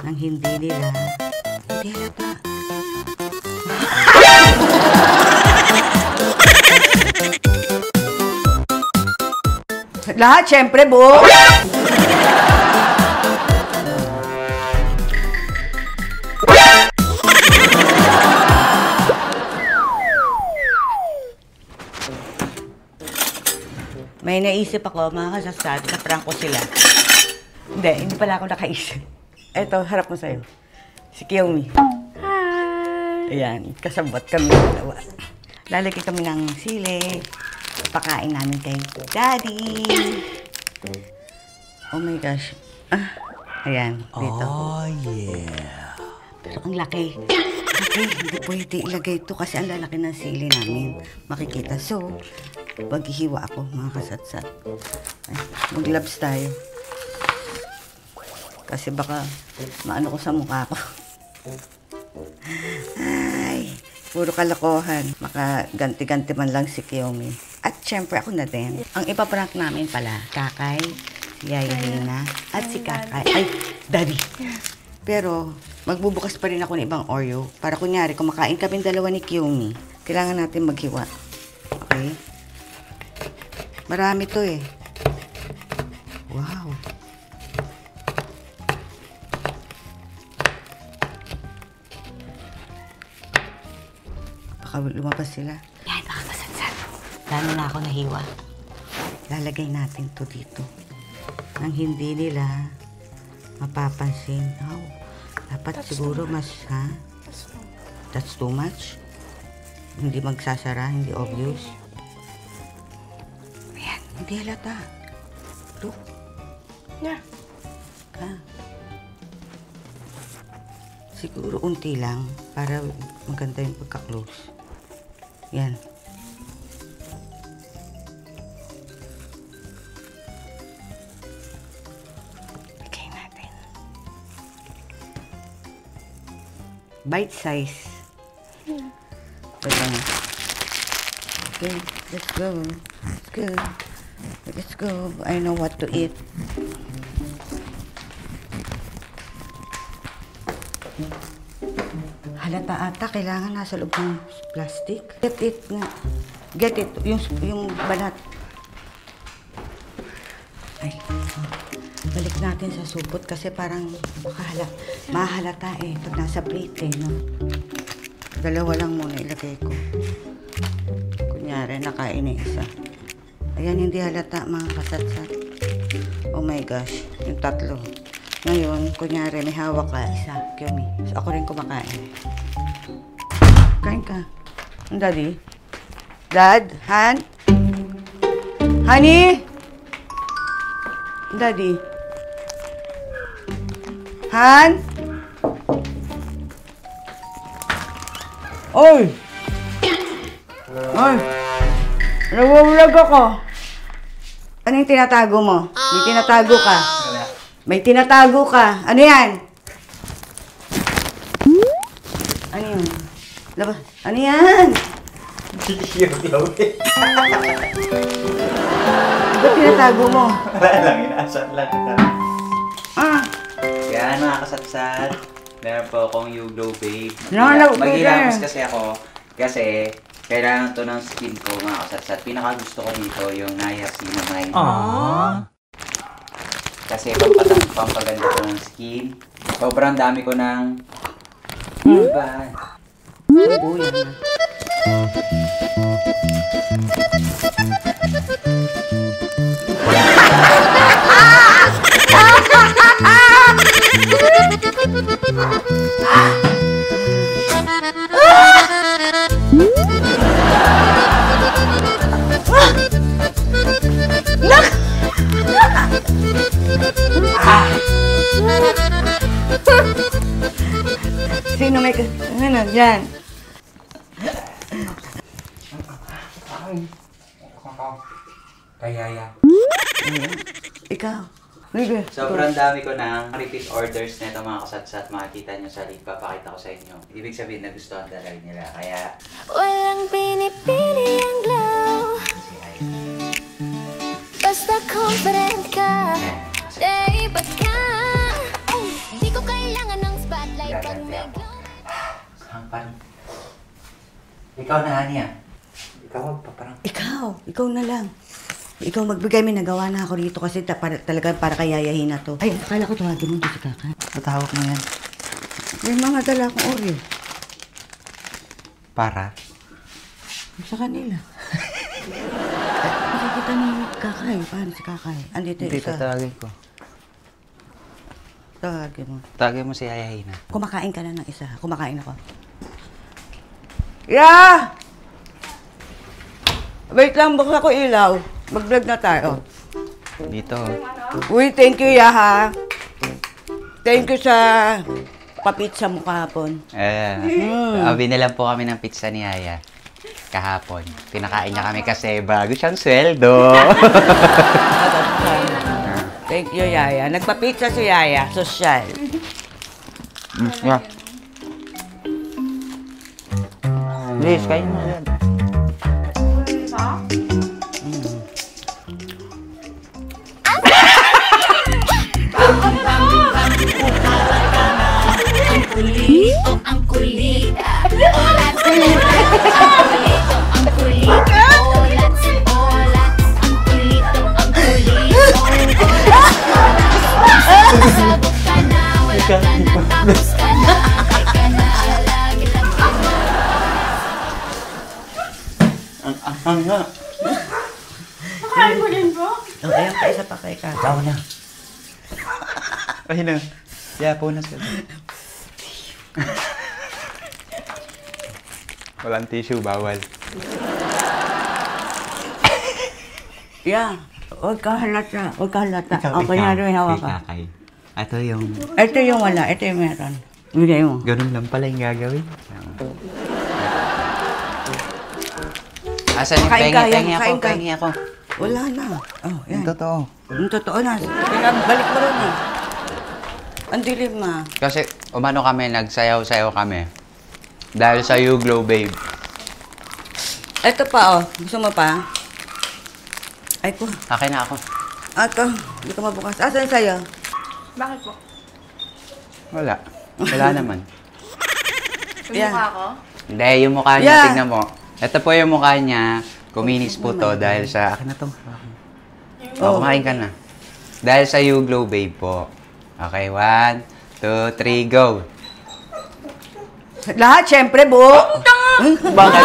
Nang hindi nila. Hindi halata. Lahat, syempre, buo. May naisip ako, mga kasasad, na prank ko sila. Hindi pala ako nakaisip. Eto, harap mo sa'yo. Si Kiyomi. Hi! Ayan, kasabot kami dalawa. Lalagay kami ng sili. Pakain namin kay Daddy. Oh my gosh. Ayan, dito. Oh, yeah. Pero ang laki. Hindi pwede ilagay ito kasi ang lalaki ng sili namin. Makikita. So, maghihiwa ako, mga kasatsat. Mag-gloves tayo. Kasi baka maano ko sa mukha ko. Ay, puro kalokohan. Makaganti-ganti man lang si Kiyomi. At syempre ako na din. Ang ipaprank namin pala, Kakay, si Yaya Lina, at si Kakay. Ay, Daddy. Pero, magbubukas pa rin ako ng ibang Oreo. Para kunyari, kumakain kami dalawa ni Kiyomi. Kailangan natin maghiwa. Okay? Marami to eh. Wow. Baka lumabas sila. Yan, baka masansan. Lalo na ako nahiwa. Lalagay natin to dito. Nang hindi nila mapapansin. Oh, dapat siguro mas, ha? That's too much. Hindi magsasara, hindi obvious. Hindi halata. Look. Yeah. Siguro unti lang para maganda yung pagka-close. Yan. Lagay natin. Bite size. Yeah. Ito nga. Okay, let's go. Let's go. Let's go. I know what to eat. Halata ata. Kailangan nasa loob ng plastic. Get it nga. Get it. Yung balat. Ay. Balik natin sa supot kasi parang mahalata eh. Pag nasa plate eh. No? Dalawa lang muna ilagay ko. Kunyari, nakain na isa. Ayan, hindi halata mga kasatsat. Oh my gosh, yung tatlo. Ngayon, kunyari, may hawak ka, isa, Kiyomi. So, ako rin kumakain. Kain ka. Ang Daddy? Dad? Han? Honey? Daddy? Han? Oy! Oy! Nagwawlag ako. Ano yung tinatago mo? May tinatago ka. May tinatago ka. Ano yan? Ano yun? Labas. Ano yan? Ba't tinatago mo? Wala lang, inaasat lang kita. Yan mga kasatsat. Meron po akong Uglo Babe. Maghilamos kasi ako. Kasi kailangan to ng skin ko mga kasatsat. Pinaka gusto ko dito yung niacinamide. Kasi pampaganda ko ng skin. Sobrang dami ko ng... Diba? Buyan na. Sino may ano dyan? Kayaya. Ikaw. Sige. Sobrang dami ko ng repeat orders nito mga kasatsat. Makikita nyo sa link. Papakita ko sa inyo. Ibig sabihin nagustuhan talaga nila. Kaya... Walang pinipili ang glow. Basta confident ka. Day, ba't ka? Hindi ko kailangan gaganti ako. Hampan. Ikaw na, Anya. Ikaw magpaparang. Ikaw na lang. Ikaw magbigay, may nagawa na ako rito kasi talagang para kayayahin na to. Ay, akala ko tawagin mo si Kaka. Patawag mo yan. May mga dala akong Oreo. Para? Sa kanila. Nakikita ni Kakay. Paano si Kakay? Andito yung Hindi, isa. tatawagin ko. Tawagin mo. Tawagin mo si Yayahina. Kumakain ka na ng isa. Kumakain ako. Yeah! Wait lang, buksan ko ilaw. Mag-vlog na tayo. Dito. Uy, thank you, Yaha. Thank you sa papitsa mo kahapon. Binilan po kami ng pizza ni Yaya. Kahapon. Pinakain niya kami kasi bago siyang sweldo. Thank you, Yaya. Nagpapitsa si Yaya. Sosyal. Yeah. Please, kain mo yan. Ang kulit. Olat. Ang kulit. Olat. Ang kulit. Ang kulit. Sabog ka na. Wala ka na. Tapos ka na. Ay ka na. Lagi lang ka na. Ang nga. Kakain mo din po? Oh, ayan pa, isa pa kay Kaka. Ikaw na. Ay na. Yeah, punas ka. Walang tissue, bawal. Yeah. Huwag ka halata. Huwag ka halata. Ako na rin hawak ka. Ito yung... Ito yung wala. Ito yung meron. Bigay mo. Ganun lang pala yung gagawin. Asan yung Kain ka, pengi yan, ako? kain ka. Pengi ako. Wala na. Oh, yan. Yung totoo. Yung totoo na. Balik mo rin eh. Ang dilim ma. Kasi umano kami, nagsayaw-sayaw kami. Dahil sa You Glow Babe. Ito pa oh. Gusto mo pa? Ay ko. Akin na ako. Ito. Hindi ko mabukas. Asan sa'yo? Bakit po? Wala. Wala naman. Yan. Mukha ko? Hindi, yung mukha niya, Yeah. tignan mo. Ito po yung mukha niya. Kuminis po to dahil sa... Akin na to. Oh. Kumain ka na. Dahil sa You Glow Babe po. Okay, 1, 2, 3, go! Lahat, syempre, buo. Bakit?